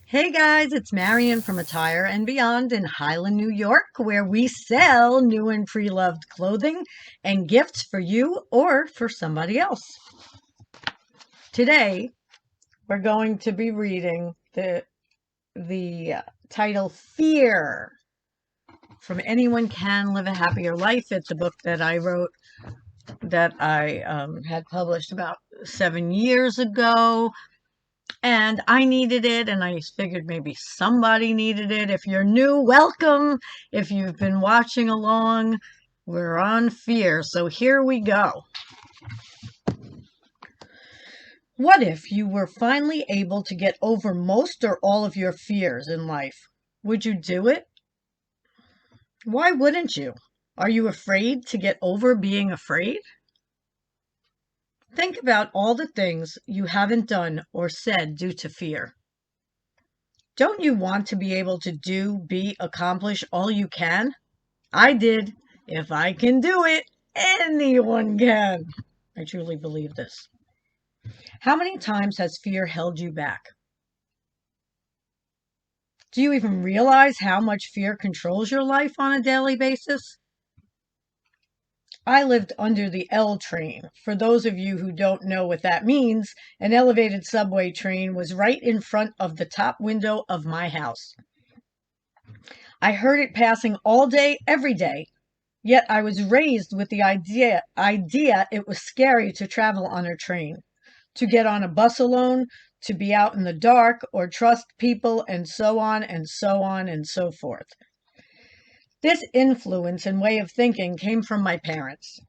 Hey guys, it's Marion from Attire and Beyond in Highland, New York, where we sell new and pre-loved clothing and gifts for you or for somebody else. Today, we're going to be reading the title Fear from Anyone Can Live a Happier Life. It's a book that I wrote that I had published about 7 years ago. And I needed it, and I figured maybe somebody needed it. If you're new, welcome. If you've been watching along, we're on fear. So here we go. What if you were finally able to get over most or all of your fears in life? Would you do it? Why wouldn't you? Are you afraid to get over being afraid? Think about all the things you haven't done or said due to fear. Don't you want to be able to accomplish all you can? I did. If I can do it, anyone can. I truly believe this. How many times has fear held you back? Do you even realize how much fear controls your life on a daily basis? I lived under the L train. For those of you who don't know what that means, an elevated subway train was right in front of the top window of my house. I heard it passing all day, every day, yet I was raised with the idea it was scary to travel on a train, to get on a bus alone, to be out in the dark, or trust people, and so on and so on and so forth. This influence and way of thinking came from my parents.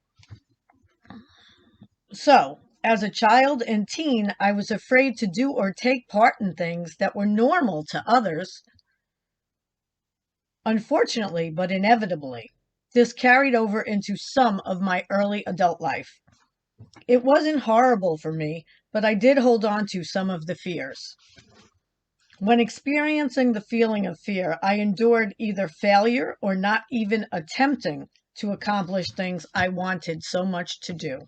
So, as a child and teen, I was afraid to do or take part in things that were normal to others. Unfortunately, but inevitably, this carried over into some of my early adult life. It wasn't horrible for me, but I did hold on to some of the fears. When experiencing the feeling of fear, I endured either failure or not even attempting to accomplish things I wanted so much to do.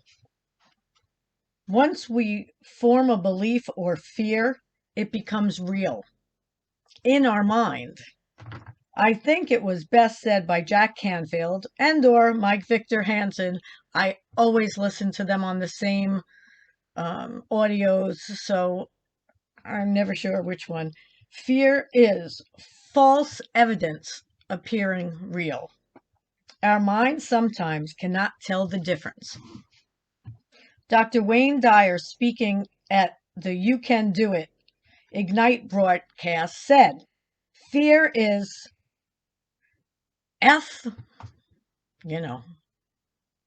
Once we form a belief or fear, it becomes real in our mind. I think it was best said by Jack Canfield and or Mike Victor Hansen. I always listen to them on the same audios, so I'm never sure which one. Fear is false evidence appearing real. Our minds sometimes cannot tell the difference. Dr. Wayne Dyer, speaking at the You Can Do It Ignite broadcast, said, fear is F,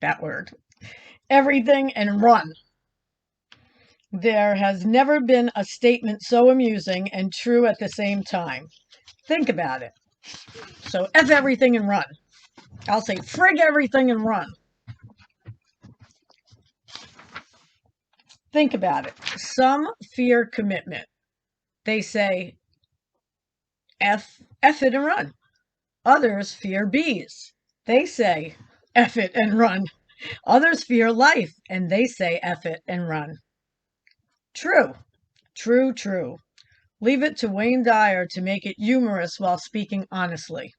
that word, everything and run. There has never been a statement so amusing and true at the same time. Think about it. So F everything and run. I'll say frig everything and run. Think about it. Some fear commitment. They say F it and run. Others fear bees. They say F it and run. Others fear life and they say F it and run. True. True. Leave it to Wayne Dyer to make it humorous while speaking honestly.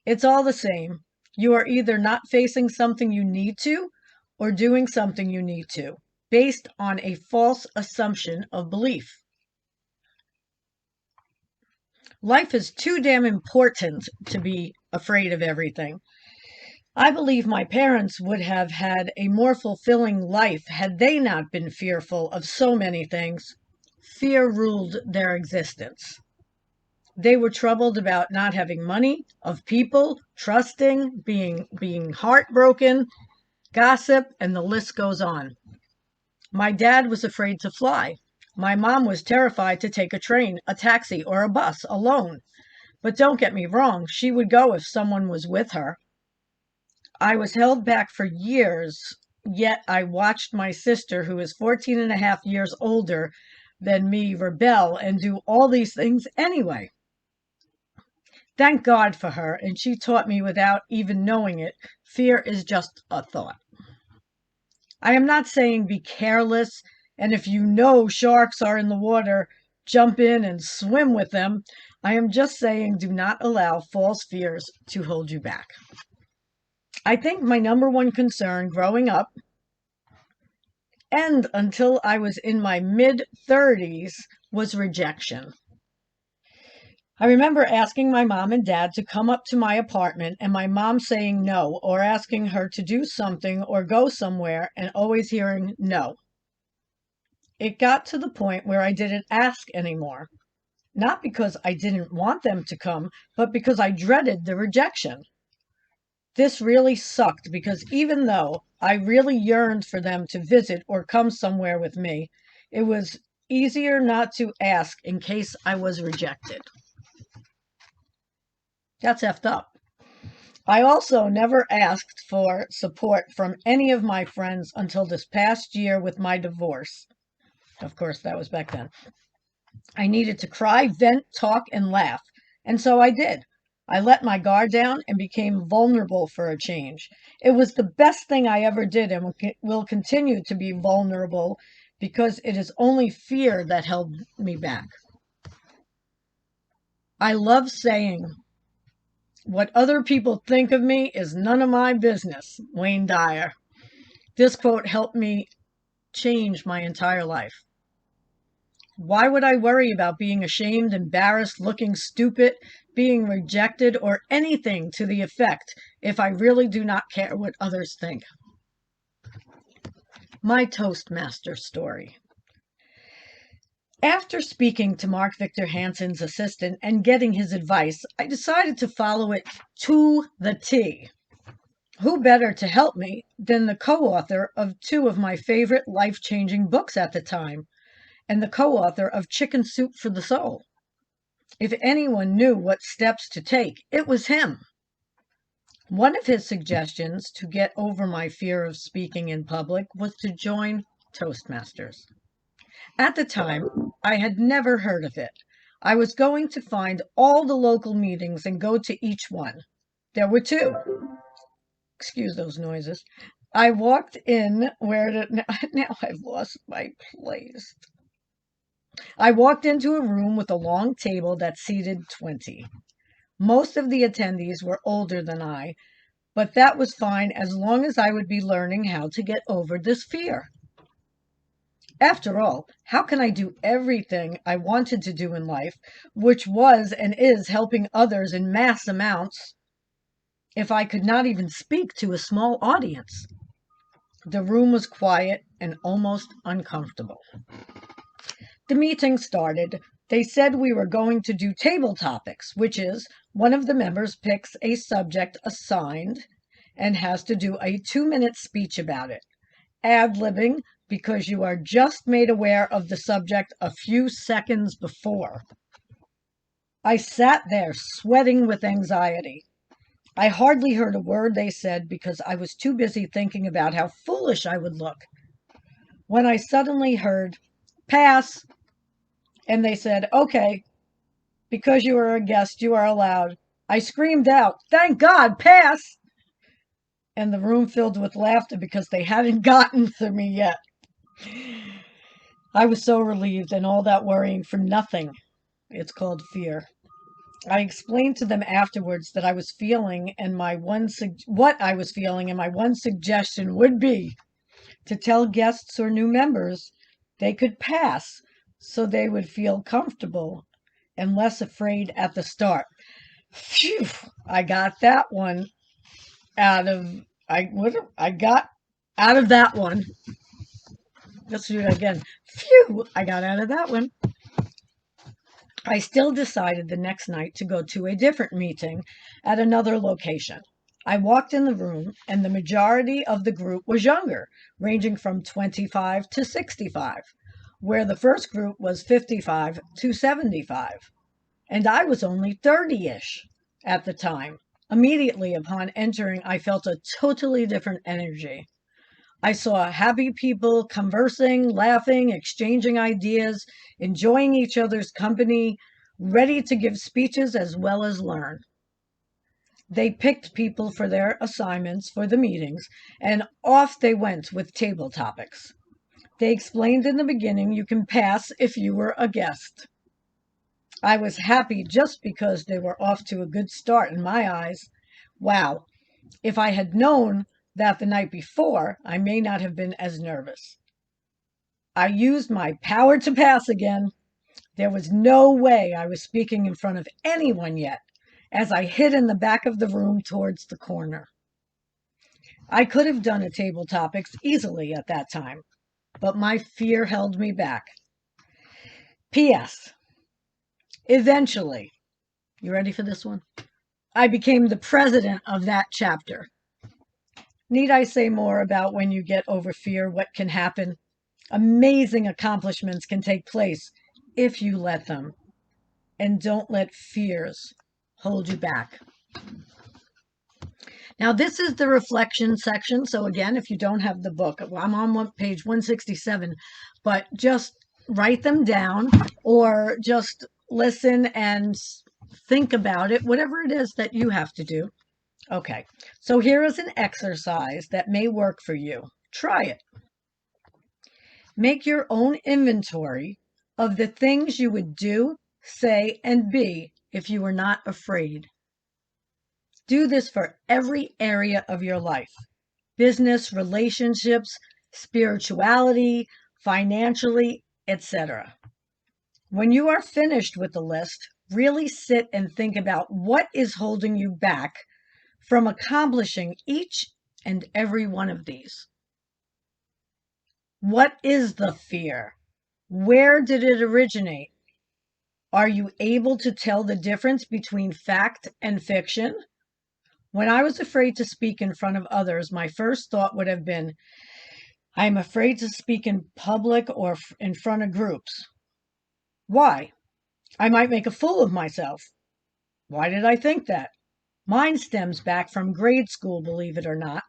It's all the same. You are either not facing something you need to or doing something you need to, based on a false assumption of belief. Life is too damn important to be afraid of everything. I believe my parents would have had a more fulfilling life had they not been fearful of so many things. Fear ruled their existence. They were troubled about not having money, of people, trusting, being heartbroken, gossip, and the list goes on. My dad was afraid to fly. My mom was terrified to take a train, a taxi, or a bus alone. But don't get me wrong, she would go if someone was with her. I was held back for years, yet I watched my sister, who is 14 and a half years older than me, rebel and do all these things anyway. Thank God for her, and she taught me without even knowing it, fear is just a thought. I am not saying be careless, and if you know sharks are in the water, jump in and swim with them. I am just saying, do not allow false fears to hold you back. I think my number one concern growing up and until I was in my mid-30s was rejection. I remember asking my mom and dad to come up to my apartment and my mom saying no, or asking her to do something or go somewhere and always hearing no. It got to the point where I didn't ask anymore, not because I didn't want them to come, but because I dreaded the rejection. This really sucked because even though I really yearned for them to visit or come somewhere with me, it was easier not to ask in case I was rejected. That's effed up. I also never asked for support from any of my friends until this past year with my divorce. Of course, that was back then. I needed to cry, vent, talk, and laugh. And so I did. I let my guard down and became vulnerable for a change. It was the best thing I ever did and will continue to be vulnerable because it is only fear that held me back. I love saying, what other people think of me is none of my business, Wayne Dyer. This quote helped me change my entire life. Why would I worry about being ashamed, embarrassed, looking stupid, being rejected, or anything to the effect if I really do not care what others think? My Toastmaster story. After speaking to Mark Victor Hansen's assistant and getting his advice, I decided to follow it to the T. Who better to help me than the co-author of two of my favorite life-changing books at the time, and the co-author of Chicken Soup for the Soul. If anyone knew what steps to take, it was him. One of his suggestions to get over my fear of speaking in public was to join Toastmasters. At the time, I had never heard of it. I was going to find all the local meetings and go to each one. There were two. Excuse those noises. I walked in now I've lost my place. I walked into a room with a long table that seated 20. Most of the attendees were older than I, but that was fine as long as I would be learning how to get over this fear. After all, how can I do everything I wanted to do in life, which was and is helping others in mass amounts, if I could not even speak to a small audience? The room was quiet and almost uncomfortable. The meeting started. They said we were going to do table topics, which is one of the members picks a subject assigned and has to do a 2-minute speech about it. Ad-libbing because you are just made aware of the subject a few seconds before. I sat there sweating with anxiety. I hardly heard a word they said because I was too busy thinking about how foolish I would look. When I suddenly heard, "Pass," and they said, "Okay, because you are a guest, you are allowed," I screamed out, "Thank God, pass!" And the room filled with laughter because they hadn't gotten to me yet. I was so relieved, and all that worrying for nothing. It's called fear. I explained to them afterwards that I was feeling, and what I was feeling, and my one suggestion would be to tell guests or new members they could pass so they would feel comfortable and less afraid at the start. Phew! I got that one out of I got out of that one. Let's do it again. Phew! I got out of that one. I still decided the next night to go to a different meeting at another location. I walked in the room, and the majority of the group was younger, ranging from 25 to 65, where the first group was 55 to 75. And I was only 30-ish at the time. Immediately upon entering, I felt a totally different energy. I saw happy people conversing, laughing, exchanging ideas, enjoying each other's company, ready to give speeches as well as learn. They picked people for their assignments for the meetings, and off they went with table topics. They explained in the beginning you can pass if you were a guest. I was happy just because they were off to a good start in my eyes. Wow, if I had known that the night before, I may not have been as nervous. I used my power to pass again. There was no way I was speaking in front of anyone yet, as I hid in the back of the room towards the corner. I could have done a table topics easily at that time, but my fear held me back. P.S. Eventually, you ready for this one? I became the president of that chapter. Need I say more about when you get over fear, what can happen? Amazing accomplishments can take place if you let them. And don't let fears hold you back. Now, this is the reflection section. So again, if you don't have the book, I'm on page 167, but just write them down or just listen and think about it, whatever it is that you have to do. Okay, so here is an exercise that may work for you. Try it. Make your own inventory of the things you would do, say, and be if you were not afraid. Do this for every area of your life: business, relationships, spirituality, financially, etc. When you are finished with the list, really sit and think about what is holding you back from accomplishing each and every one of these. What is the fear? Where did it originate? Are you able to tell the difference between fact and fiction? When I was afraid to speak in front of others, my first thought would have been, I am afraid to speak in public or in front of groups. Why? I might make a fool of myself. Why did I think that? Mine stems back from grade school, believe it or not.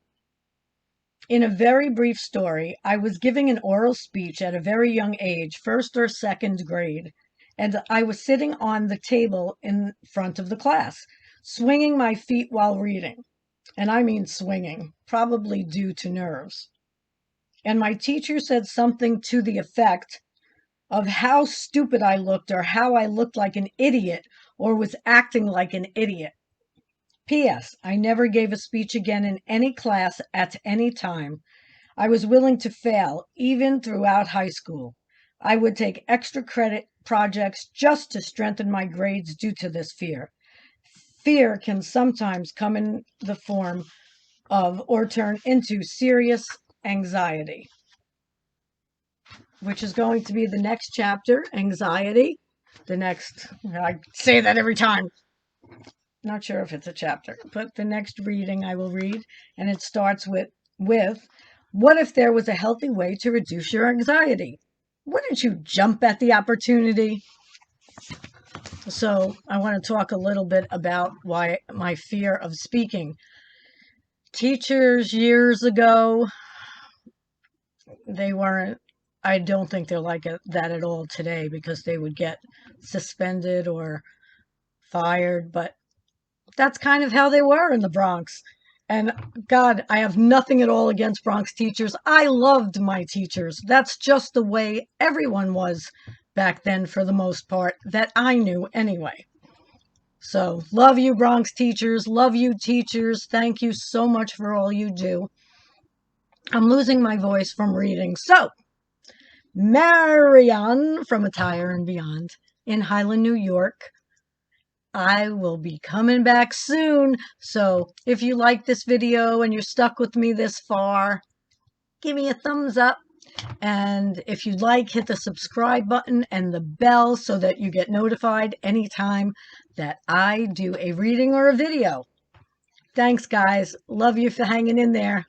In a very brief story, I was giving an oral speech at a very young age, first or second grade, and I was sitting on the table in front of the class, swinging my feet while reading. And I mean swinging, probably due to nerves. And my teacher said something to the effect of how stupid I looked, or how I looked like an idiot, or was acting like an idiot. P.S. I never gave a speech again in any class at any time. I was willing to fail, even throughout high school. I would take extra credit projects just to strengthen my grades due to this fear. Fear can sometimes come in the form of or turn into serious anxiety, which is going to be the next chapter, anxiety. I say that every time. Not sure if it's a chapter, but the next reading I will read, and it starts with what if there was a healthy way to reduce your anxiety? Wouldn't you jump at the opportunity? So I want to talk a little bit about why my fear of speaking. Teachers years ago, I don't think they're like that at all today, because they would get suspended or fired, but that's kind of how they were in the Bronx. And God, I have nothing at all against Bronx teachers. I loved my teachers. That's just the way everyone was back then, for the most part, that I knew anyway. So love you, Bronx teachers. Love you, teachers. Thank you so much for all you do. I'm losing my voice from reading. So, Marion from Attire Beyond in Highland, New York. I will be coming back soon. So if you like this video and you're stuck with me this far, give me a thumbs up. And if you'd like, hit the subscribe button and the bell so that you get notified anytime that I do a reading or a video. Thanks, guys. Love you for hanging in there.